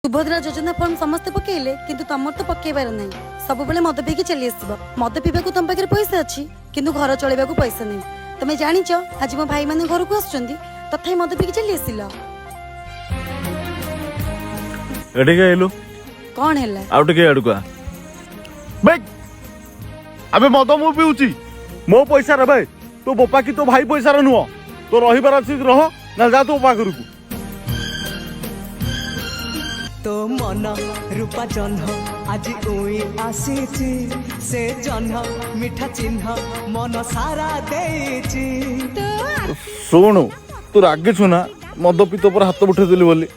सुभद्रा योजना फॉर्म समस्त पकेले किंतु तमर तो पकेबार नहीं सब बेले मद पीकी चली आसब मद पीवा तुम पाखे पैसा अच्छी किंतु घर चलैबा पैसा नहीं तुम्हें जानिच आज मो भाई मैंने घर को आसुचंदी तथापि मद पीकी चली आसिल एलु कौन है आउ टिके आडुका बे अबे मद मु पिउची मो पैसा रे बे तो बोपा की तो भाई पैसा रे नुह तो रहिबार अछि रह ना जा तो बोपा करू तो मन रूपा जन्ह आज उई आसीची से जन्ह मिठा चिन्ह मन सारा देची सुनु तू रागे छुना मद पितो पर हाथ उठे देली बोली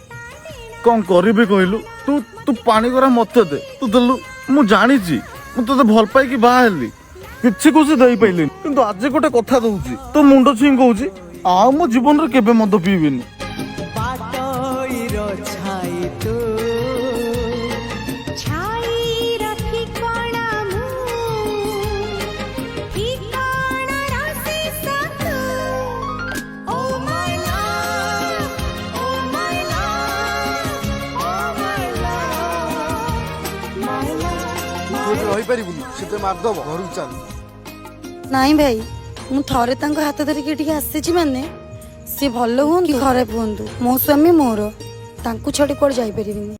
कौन करिबे कहलु तू तू पानी गरा मत दे तू देलु मु जानी छी मु तो भल पाई कि बा हेली किछि कुछ देई पैली किंतु आज गोटे कथा दउची तो मुंडो छिं कहूची आ मो जीवन रे केबे मद पीबिनी पाटईर छाई तू नाई भाई मु थरे तांको हाथ धरिकी आसी माने सी भल हूँ कि खराब हूँ मो स्वामी मोर तांको छड़ी कोड जाई परिबिनी।